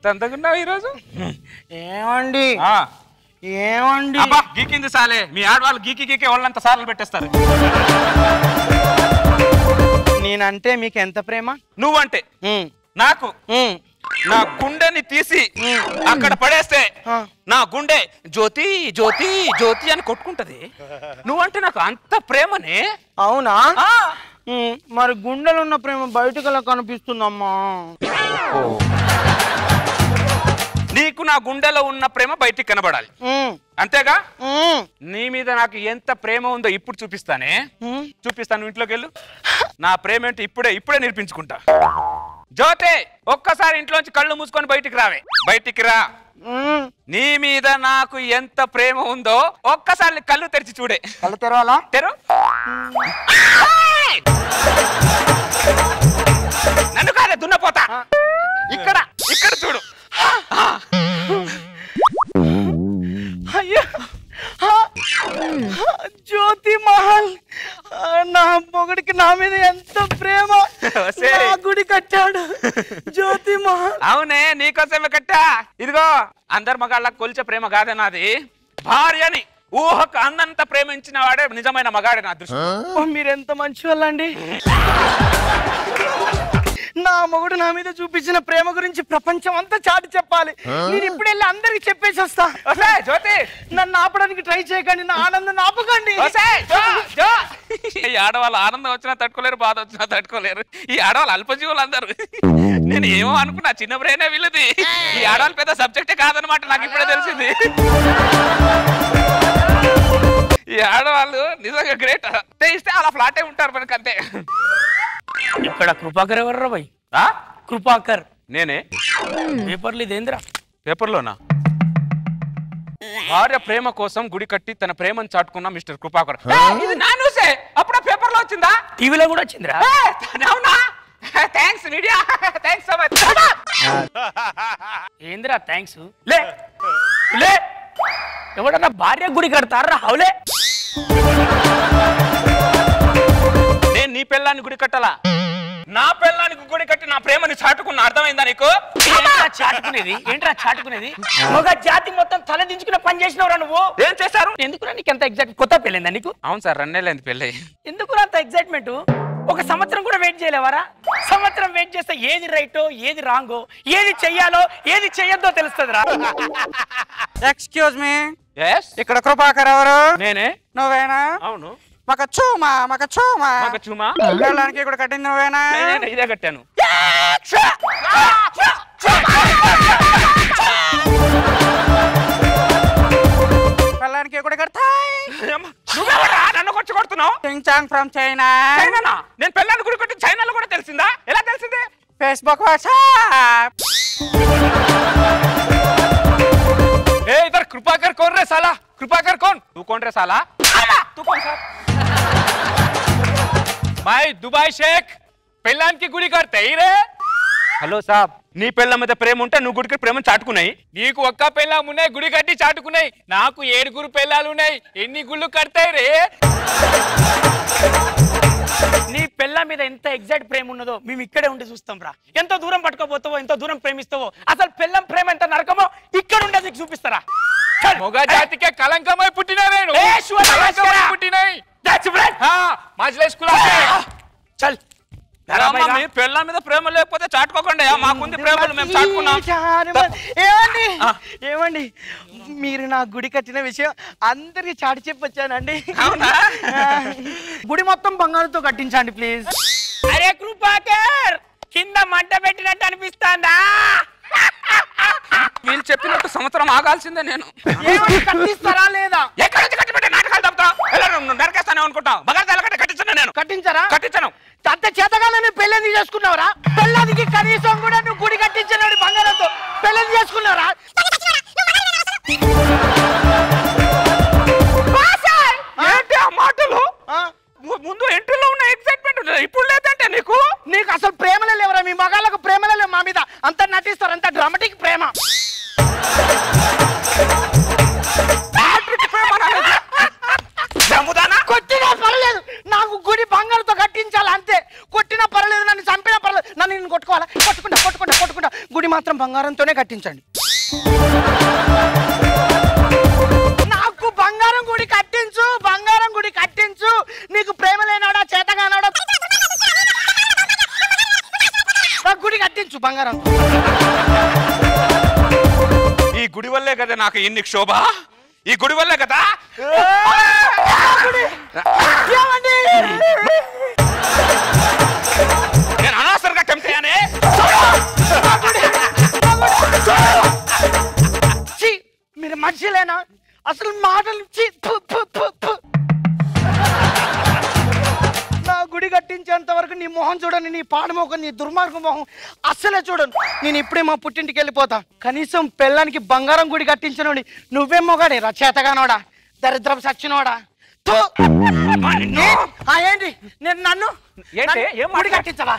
ఎంత అంతకున్నావు ఈరోజు ఏమండి ఏమండి గీకింది సాలే మీ ఆడవాళ్ళు గీకి వాళ్ళంత సార్లు పెట్టేస్తారు నేనంటే మీకు ఎంత ప్రేమ నువ్వంటే నాకు నా గుండెని తీసి అక్కడ పడేస్తే నా గుండె జ్యోతి జ్యోతి జ్యోతి అని కొట్టుకుంటది నువ్వంటే నాకు అంత ప్రేమనే అవునా మరి గుండెలో ఉన్న ప్రేమ బయటకు ఎలా కనిపిస్తుందమ్మా నీకు నా గుండెలో ఉన్న ప్రేమ బయటికి కనబడాలి అంతేగా నీ మీద నాకు ఎంత ప్రేమ ఉందో ఇప్పుడు చూపిస్తాను ఇంట్లోకి వెళ్ళు నా ప్రేమ ఏంటి ఇప్పుడే నిరూపించుకుంటా జ్యోతి ఒక్కసారి ఇంట్లోంచి కళ్ళు మూసుకొని బయటికి రా నీ మీద నాకు ఎంత ప్రేమ ఉందో ఒక్కసారి కళ్ళు తెరిచి చూడే కళ్ళు తెరవాలా నన్ను కాదే దున్నపోతా ఇక్కడ చూడు అయ్యో జ్యోతి మహల్ నా మొగుడికి నా మీద ఎంత ప్రేమ గుడి కట్టాడు జ్యోతి మహల్ అవునే నీకోసమే కట్టా ఇదిగో అందరు మగాళ్ళకి కొలిచే ప్రేమ కాదే నాది భార్యని ఊహకు అందంత ప్రేమించిన వాడే నిజమైన మగాడే నా దృష్టి మీరెంత మంచి వాళ్ళండి నా మొగుడు నా మీద చూపించిన ప్రేమ గురించి ప్రపంచం అంతా చాటి చెప్పాలి నేను ఇప్పుడు వెళ్ళి అందరికి చెప్పేసి వస్తా జ్యోతి నన్ను ఆపడానికి ట్రై చేయకండి నా ఆనందం ఆపకండి ఈ ఆడవాళ్ళు ఆనందం వచ్చినా తట్టుకోలేరు బాధ వచ్చినా తట్టుకోలేరు ఈ ఆడవాళ్ళు అల్పజీవులు అందరు నేను ఏమో అనుకున్నా చిన్న బ్రెయినే వీళ్ళది ఈ ఆడవాళ్ళు పెద్ద సబ్జెక్టే కాదనమాట నాకు ఇప్పుడే తెలిసింది ఈ ఆడవాళ్ళు నిజంగా గ్రేట్ ఇస్తే అలా ఫ్లాటే ఉంటారు మనకు అంతే ఇక్కడ కృపాకర్ ఎవర్రా భయ్ కృపాకర్ నేనే పేపర్లు ఇదేంద్రా పేపర్లోనా భార్య ప్రేమ కోసం గుడి కట్టి తన ప్రేమను చాటుకున్న మిస్టర్ కృపాకర్ ఇది నా న్యూసే అప్పుడు పేపర్లో వచ్చిందా టీవీలో కూడా వచ్చిందిరా అవునా thanks media thanks so much ఏంద్రా థ్యాంక్స్ లే ఎవడన్నా భార్య గుడి కడతారా హౌలే నేను నీ పెళ్ళాన్ని గుడి కట్టాలా నా పెళ్ళానికి గుడి కట్టి నా ప్రేమని చాటుకున్న అర్థమైందా నీకు చాటుకునేది ఒక జాతి మొత్తం తల దించుకున్న పని చేసినవరా నువ్వు ఏం చేశారు ఎందుకురా నీకు ఎంత ఎగ్జైట్ కొత్త పెళ్ళిందా నీకు అవును సార్ 2 నెలలైంది పెళ్ళి ఎందుకురా అంత ఎగ్జైట్మెంట్ ఒక సంవత్సరం కూడా వెయిట్ చేయలేవారా సంవత్సరం వెయిట్ చేస్తే ఏది రైటో ఏది రాంగో ఏది చెయ్యాలో ఏది చెయ్యొద్దో తెలుస్తుందిరా ఎక్స్క్యూజ్ మీ ఇక్కడ కృపాకర్ ఎవరు నేనే నువ్వేనా అవును మక చూమా వెళ్ళడానికి ఇక్కడ కట్టింది నువ్వేనా ఇదే కట్టాను వెళ్ళడానికి ఇక్కడ కడతాయి నన్ను కొచ్చి కొడుతున్నావు ఫ్రమ్ చైనా నేను పెళ్ళాన్ని గుడి కట్టి చైనాలో కూడా తెలిసిందా ఎలా తెలిసింది ఫేస్బుక్ వాట్సాప్ इधर कृपाकर कौन रे साला कृपाकर कौन तू कौन रे साला तू कौन सा भाई दुबई शेख पेल्लान की गुड़ी करते ही रे హలో సాబ్ నీ పెళ్ళ మీద ప్రేమ ఉంటే నువ్వు గుడికి ప్రేమను చాటుకున్నాయి నీకు ఒక్క పెళ్ళాం ఉన్నాయి గుడి కట్టి చాటుకున్నాయి నాకు 7 పెళ్ళాలు ఉన్నాయి ఎన్ని గుళ్ళు కడతాయి రే నీ పెళ్ళ మీద ఎంత ఎగ్జాక్ట్ ప్రేమ ఉన్నదో మేము ఇక్కడే ఉండి చూస్తాం రా ఎంత దూరం పట్టుకోబోతావో ఎంత దూరం ప్రేమిస్తావో అసలు పెళ్ళం ప్రేమ ఎంత నరకమో ఇక్కడ ఉండే నీకు చూపిస్తారా మొగ జాతికే కలంకమై పుట్టినారే పుట్టినాయి చల్ మీ పెళ్ళ మీద ప్రేమ లేకపోతే చాటుకోకండి మాకుంది ప్రేమలు మేము చాటుకున్నాం ఏమండి మీరు నా గుడి కట్టిన విషయం అందరికి చాటి చెప్పొచ్చానండి గుడి మొత్తం బంగారంతో కట్టించండి ప్లీజ్ అరే కృపాకర్ కింద మంట పెట్టినట్టు అనిపిస్తాందా వీళ్ళు చెప్పినట్టు సంవత్సరం ఆగాల్సిందే నేను కట్టిస్తారా లేదా ఎక్కడి నుంచి కట్టిపెట్టే నాటకాలు తప్పుతావు నరకేస్తానే అనుకుంటావు బగారు కట్టించాను నేను కట్టించారా కట్టించాను అంత చేతగానే పెళ్ళని చేసుకున్నావురా పెళ్ళానికి కనీసం కూడా నువ్వు గుడి కట్టించినాడు బంగారంతో పెళ్ళని చేసుకున్నావురా ఏంటి ఆ మాటలు ముందు ఎంట్రీలో ఉన్న ఎక్సైట్మెంట్ ఇప్పుడు లేదంటే నీకు అసలు ప్రేమలే లేవరా మీ మగాళ్ళకు ప్రేమలే లేవు మా మీద అంత నటిస్తారు అంత డ్రామాటిక్ ప్రేమ కొట్టినా పర్లేదు నాకు గుడి బంగారుతో కట్టించాలి అంతే కొట్టినా పర్లేదు నన్ను చంపినా పర్లేదు నన్ను నేను కొట్టుకోవాలా కొట్టుకుంటా గుడి మాత్రం బంగారు బంగారంతోనే కట్టించండి. నాకు బంగారం గుడి కట్టించు, బంగారం గుడి కట్టించు. నీకు ప్రేమ లేనాడా, చేతగానాడా, నాకు గుడి కట్టించు బంగారం. ఈ గుడి వల్లే కదా నాకు ఎన్ని క్షోభ, ఈ గుడి వల్లే కదా. నేను అనవసరంగా కంపెనీ మీరు మనుషులేనా అసలు? మాటలు నా గుడి కట్టించేంత వరకు నీ మొహం చూడను, నీ పాడమోహం, నీ దుర్మార్గ మొహం అస్సలే చూడను. నేను ఇప్పుడే మా పుట్టింటికి వెళ్ళిపోతా. కనీసం పెళ్ళానికి బంగారం గుడి కట్టించనోడి నువ్వేం మొగాడే రచేతగానోడా, దరిద్రం సచ్చినోడా. ఏంటి నేను నన్ను గుడి కట్టించవా?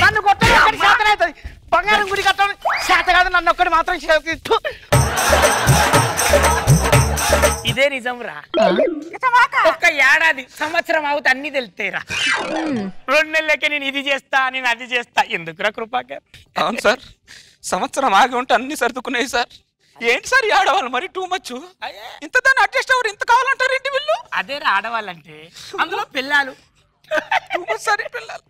నన్ను కొట్టడం శాతం అవుతుంది, బంగారం గుడి కట్టడం శాత కాదు. నన్ను ఒక్కడి మాత్రం ఇదే నిజం రా. ఒక్క ఏడాది సంవత్సరం అవుతా అన్ని తెలుస్తాయిరా. 2 నెలలకే నేను ఇది చేస్తా, నేను అది చేస్తా. ఎందుకురా కృపాకర్? అవును సార్, సంవత్సరం ఆగి ఉంటే అన్ని సర్దుకున్నాయి సార్. ఏంటి సార్ ఈ ఆడవాళ్ళు మరి టూ మచ్, ఇంత దాన్ని అడ్జస్ట్ అవ్వరు, ఇంత కావాలంటారు ఏంటి వీళ్ళు? అదే రా ఆడవాళ్ళంటే, అందులో పిల్లలు సరే పిల్లలు.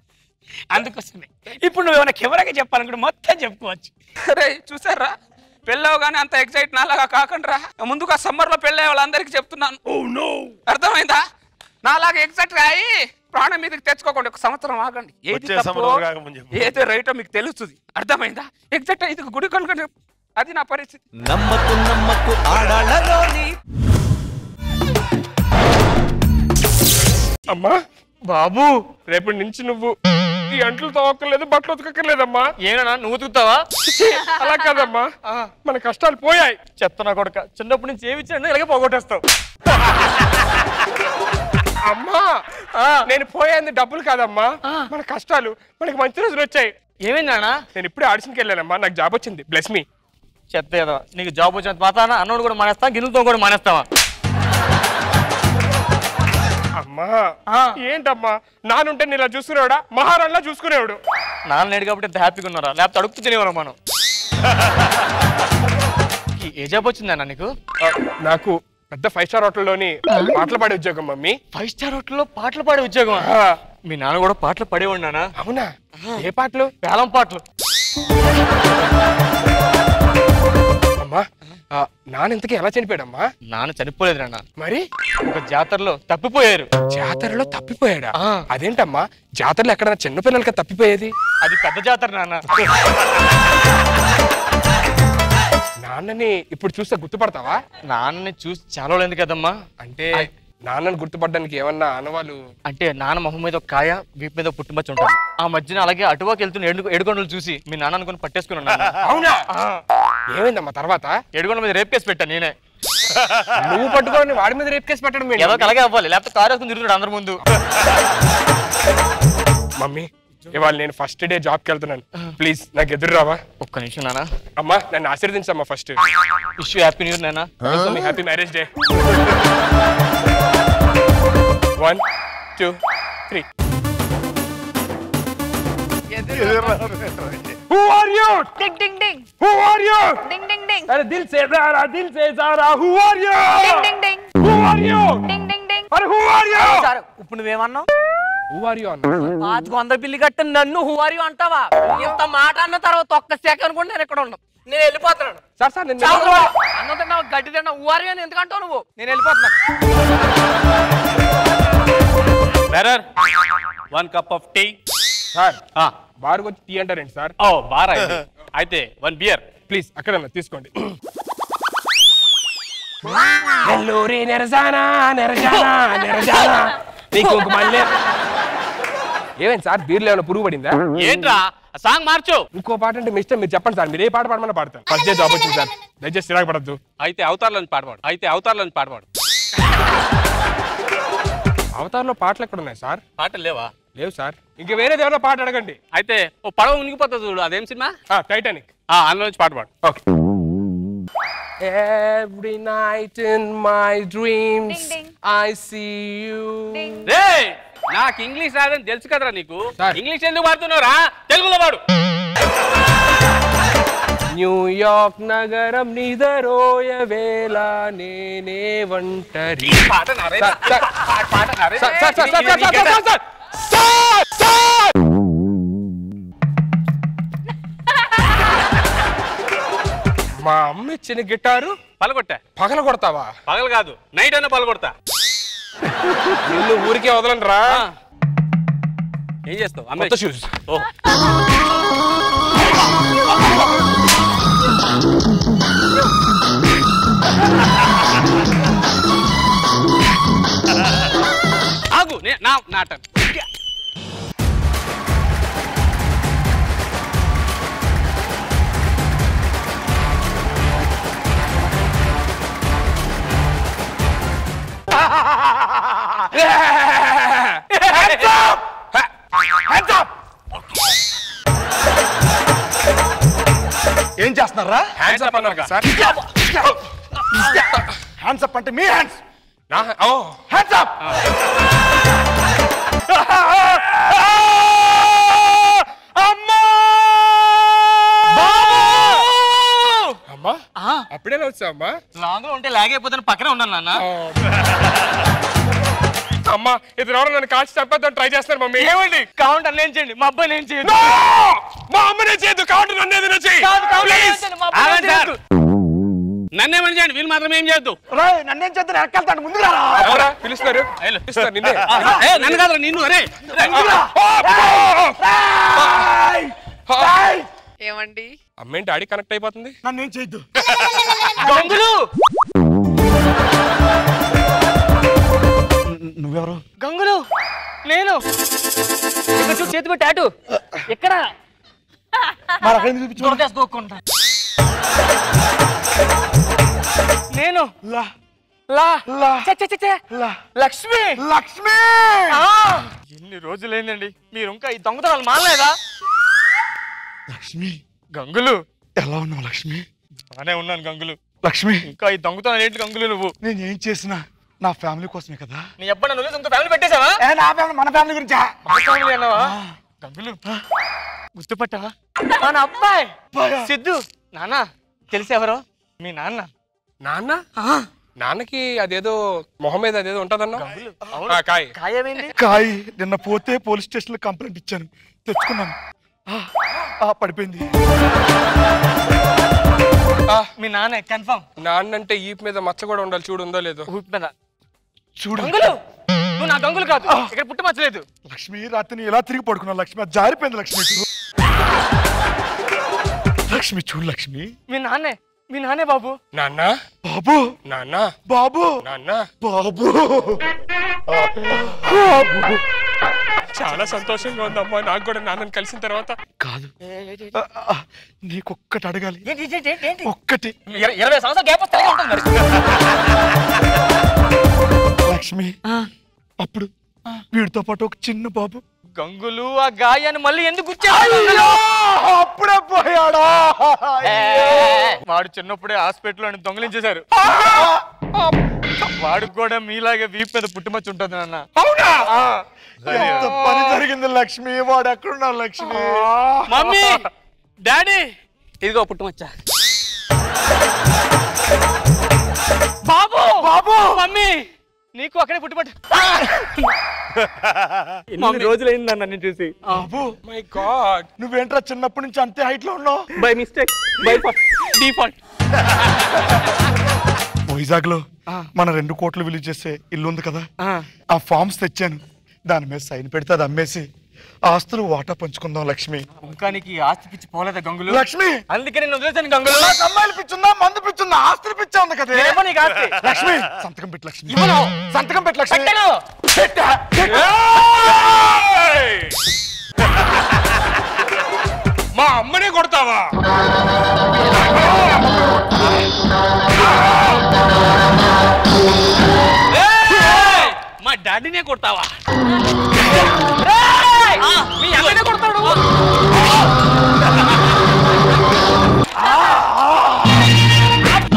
అందుకోసమే ఇప్పుడు నువ్వు ఏమైనా కెమెరాగా చెప్పాలనుకుంటే మొత్తం చెప్పుకోవచ్చు. అరే చూసారా, పెళ్ళావు కానీ అంత ఎగ్జైట్ నాలాగా కాకుండా ముందుగా సమ్మర్ లో పెళ్ళే వాళ్ళందరికీ చెప్తున్నాను. అర్థమైందా? నాలాగా ఎగ్జైట్ అయ్యి ప్రాణం మీదకి తెచ్చుకోకండి. ఒక సంవత్సరం ఆగండి, ఏదో రైటో మీకు తెలుస్తుంది. అర్థమైందా? ఎగ్జైట్ అయ్యి గుడి కనుక అది నా పరిస్థితి. నమ్మకు ఆడాళ్ళలోని అమ్మా బాబు, రేపటి నుంచి నువ్వు ఈ అంట్లు తోక్కర్లేదు, బట్టలు ఉతకక్కర్లేదమ్మా. ఏనా నువ్వు ఉతుకుతావా? అలా కాదమ్మా, మన కష్టాలు పోయాయి. చెత్తనా కొడక, చిన్నప్పటి నుంచి ఏమి ఇచ్చాడు ఇలాగే పోగొట్టేస్తావు. అమ్మా నేను పోయింది డబ్బులు కాదమ్మా, మన కష్టాలు. మనకి మంచి రోజులు వచ్చాయి. ఏమైందా? నేను ఇప్పుడే ఆడిషన్కి వెళ్ళానమ్మా, నాకు జాబ్ వచ్చింది. Bless me. చెత్త ఏదో, నీకు జాబ్ వచ్చినంత మాత్రాన అన్నోడు కూడా మానేస్తా, గిన్నెలతో కూడా మానేస్తావా? అమ్మా ఏంటమ్మా, నానుంటే నేను ఇలా చూసుకునేవాడా? మహారాణిలా చూసుకునేవాడు. నాన్న లేడు కాబట్టి ఇంత హ్యాపీగా ఉన్నారా, లేకపోతే అడుగుతూ తినేవారు మనం. ఏ జాబ్ వచ్చిందన్న నీకు? నాకు పెద్ద 5 స్టార్ హోటల్లోని పాటలు పాడే ఉద్యోగం మమ్మీ. 5 స్టార్ హోటల్లో పాటలు పాడే ఉద్యోగం? మీ నాన్న కూడా పాటలు పడేవాడినా? అవునా? ఏ పాటలు? వేలం పాటలు. అమ్మా నాన్న ఇంతకీ ఎలా చనిపోయాడమ్మా? నాన్న చనిపోలేదు నాన్న, మరి ఒక జాతరలో తప్పిపోయారు. జాతరలో తప్పిపోయాడా? అదేంటమ్మా, జాతరలో ఎక్కడైనా చిన్నపిల్లలకి తప్పిపోయేది? అది పెద్ద జాతర నాన్న. నాన్నని ఇప్పుడు చూస్తే గుర్తుపడతావా? నాన్నని చూసి చాలా లేదు కదమ్మా. అంటే నాన్నని గుర్తుపడడానికి ఏమన్నా ఆనవాళ్ళు? అంటే నాన్న మొహం మీద ఒక కాయ, వీపు మీద పుట్టుమచ్చ ఉంటుంది. ఆ మధ్యన అలాగే అటువాకి వెళ్తున్న ఏడుకొండలు చూసి మీ నాన్న అనుకుని పట్టేసుకున్నాను. అవునా? ఏమైందమ్మా తర్వాత? ఏడుకొండ మీద రేప్ కేసు పెట్టాను నేనే. నువ్వు పట్టుకొని వాడి మీద రేప్ కేసు పెట్టడం ఏదో అలాగే అవ్వాలి, లేకపోతే కారు వేసుకుని తిరుగుతాడు అందరి ముందు. మమ్మీ ఇవాళ నేను ఫస్ట్ డే జాబ్కి వెళ్తున్నాను, ప్లీజ్ నాకు ఎదురు రావా? ఒక్క నిమిషం నాన్న. అమ్మా నన్ను ఆశీర్వదించమ్మా first. Wish you happy new year నాన్న. Happy marriage day. 1 2 3. Who are you? Ding ding ding. Who are you? Ding ding ding. अरे दिल से Zaara Who are you? Ding ding ding. Who are you? Ding ding ding. अरे who are you? Sir ఇప్పుడు నువ్వేమన్నావు? Who are you అన్నా? 500 bill కట్టిన నన్ను who are you అంటావా? ఇంత మాట అన్న తర్వాత ఒక్క సెకండ్ కూడా నేను ఇక్కడ ఉన్నాను. నేను వెళ్ళిపోతున్నాను. సార్ నేను అన్నం తిన్నావు, గడ్డి తిన్నావు, హూ ఆర్ యు అని ఎందుకంటావు నువ్వు? నేను వెళ్ళిపోతున్నాను. Bearer, 1 cup of tea. Sir బార్కి వచ్చి టీ అంటారేంటి సార్? Oh, bar అయితే 1 beer. ప్లీజ్ అక్కడ తీసుకోండి. నెల్లూరి నెరజానా నెరజానా నెరజానా నీకు మళ్ళీ ఏమైంది సార్? బీర్లు ఏమైనా పురుగు పడిందా? ఏంట్రా సాంగ్ మార్చు. ఇంకో పాట అంటే మీ ఇష్టం, మీరు చెప్పండి సార్. మీరు ఏ పాట పాడమన్నా పాడతారు. ఫస్ట్ డే జాబ్ వచ్చింది సార్, దయచేసి చిరాకు పడద్దు. అయితే అవతార్లోంచి పాడవాడు. అవతార్లో పాటలు ఎక్కడ ఉన్నాయి సార్? పాటలు లేవా? లేవు సార్. ఇంక వేరేది ఏమైనా పాట అడగండి. అయితే ఓ పడవ మునిగిపోతుంది చూడు, అదేం సినిమా? టైటానిక్. అందులో నుంచి పాడవాడు. Okay. Every night in my dreams Ding, ding. I see you. Ding. రేయ్ నాకు ఇంగ్లీష్ రాదని తెలుసు కదరా నీకు. ఇంగ్లీష్ ఎందుకు వాడుతున్నావురా? తెలుగులో వాడు. న్యూయార్క్ నగరం నిదరోయ వేళ నేనే ఒంటరి. మా అమ్మ ఇచ్చిన గిటారు పలగొట్టా. పగల కొడతావా? పగలు కాదు, నైట్ అయినా పలగొడతా. నిన్ను ఊరికే వదలను రా. ఏం చేస్తావు? కొత్త షూస్. ఆగు, నా టర్న్. ఏం చేస్తున్నారా? హ్యాండ్స్ అప్ అన్నారు కదా సార్. హ్యాండ్స్ అప్ అంటే మీ హ్యాండ్స్. Hands up. అమ్మా అప్పుడే వచ్చా అమ్మా? లాంగ్ లో ఉంటే లాగైపోతాను, పక్కనే ఉన్నాను నాన్న. అమ్మా ఇది ఎవరో నన్ను కాల్చి చంపేద్దాం ట్రై చేస్తారు మమ్మీ. ఏమండి కౌంట్ అన్నేం చేయండి, మా అబ్బాయి నేను చేయండి. మా అమ్మనే చేయదు, కౌంట్ నన్ను ఏదైనా చేయి. నన్నేమని చేయండి, వీళ్ళు మాత్రం ఏం చేయొద్దు. నన్నేం చేద్దాం, వెనకాల ముందుకు రా. ఎవరా పిలుస్తారు? పిలుస్తారు నిన్నే. నన్ను కాదు నిన్ను. అరే ఏమండి అమ్మేంటి డాడీ కనెక్ట్ అయిపోతుంది. నన్నేం చేయొద్దు. గంగులు. నువ్వెవరు? గంగులు నేను. ఇక్కడ చూడు, చేతి పెట్టి అటు. ఎక్కడ మరి అక్కడ చూపించుకుంటా. నేను లక్ష్మి. లక్ష్మి ఎన్ని రోజులైందండి మీరు ఇంకా ఈ దొంగతనాలు మానలేదా? లక్ష్మి గంగులు ఎలా ఉన్నావు లక్ష్మి? బానే ఉన్నాను గంగులు. లక్ష్మి ఇంకా ఈ దొంగతనాలు ఏంటి గంగులు? నువ్వు నేను ఏం చేసినా నా ఫ్యామిలీ కోసమే కదా. నీ అబ్బాయి నన్ను ఇంకో ఫ్యామిలీ పెట్టేశావా? నా ఫ్యామిలీ, మన ఫ్యామిలీ గురించా? ఫ్యామిలీ అన్నావా? గంగులు గుర్తుపట్టావా? మన అబ్బాయి సిద్ధు. నాన్న తెలిసేవరో? మీ నాన్న. నాన్న నాన్నకి అదేదో మొహం మీద అదేదో ఉంటదన్నా. కాయ్ కాయమేంటి? కాయ నిన్న పోతే పోలీస్ స్టేషన్ లో కంప్లైంట్ ఇచ్చాను, తెచ్చుకున్నాను. పడిపోయింది. మీ నాన్న కన్ఫర్మ్. నాన్న అంటే ఈపు మీద మచ్చ కూడా ఉండాలి, చూడు ఉందో లేదో. ఊపి మీద చూడు. గంగులు నువ్వు నా గంగులు కాదు, ఇక్కడ పుట్టమచ్చలేదు. లక్ష్మి రాత్రి ఇలా తిరిగి పడుకున్నావు లక్ష్మి, అది జారిపోయింది లక్ష్మి. లక్ష్మి చూడు లక్ష్మి. మీ నాన్నే బాబు. నాన్న బాబు. నాన్న బాబు. నాన్న బాబు. చాలా సంతోషంగా ఉందమ్మా నాకు కూడా నాన్నని కలిసిన తర్వాత. కాదు, నీకొక్కటి అడగాలి. ఒక్కటి. 20 సంవత్సరాల గ్యాప్ వస్తే ఉంటుంది. లక్ష్మి అప్పుడు వీడితో పాటు ఒక చిన్న బాబు. గంగులు ఆ గాయాన్ని మళ్ళీ ఎందుకు అప్పుడే పోయాడా? వాడు చిన్నప్పుడే హాస్పిటల్ దొంగలించేశారు. వాడికి కూడా మీలాగే వీపు మీద పుట్టుమచ్చి ఉంటుంది నాన్న. అవునా? ఎంత పని జరిగింది లక్ష్మి. వాడు ఎక్కడున్నావు లక్ష్మి? మమ్మీ డాడీ ఇదిగో పుట్టుమచ్చా. బాబు బాబు. మమ్మీ నీకు అక్కడే పుట్టుమచ్చ. ఎన్ని రోజులైంది అన్న నేను చూసి. బాబు మై గాడ్, నువ్వేంట్రా చిన్నప్పటి నుంచి అంతే హైట్ లో ఉన్నావు? By mistake, by default. Vizag లో మన 2 కోట్లు విలువ చేసే ఇల్లు ఉంది కదా, ఆ ఫార్మ్స్ తెచ్చాను. దాని మీద సైన్ పెడితే అది అమ్మేసి ఆస్తులు వాటా పంచుకుందాం లక్ష్మి. ఇంకా నీకు ఆస్తి పిచ్చి పోలేదా గంగులు? లక్ష్మి అందుకే నేను వదిలేసాను గంగులు. నాకు అమ్మాయిలు పిచ్చుందా, మందు పిచ్చుందా, ఆస్తులు పిచ్చా ఉంది కదా. నీకు ఆస్తి. లక్ష్మి సంతకం పెట్టు లక్ష్మి. సంతకం పెట్టు లక్ష్మి. మా అమ్మనే కొడతావా? మా డాడీనే కొడతావా? మీ అన్ననే కొడతాడు.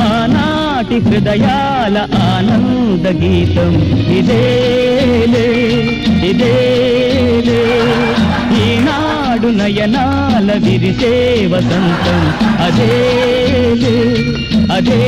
ఆనాటి హృదయాల ఆనంద గీతం ఇదేలే. ఇదేలే ఈనాడు నయనాల విరిసే వసంతం అదేలే అదే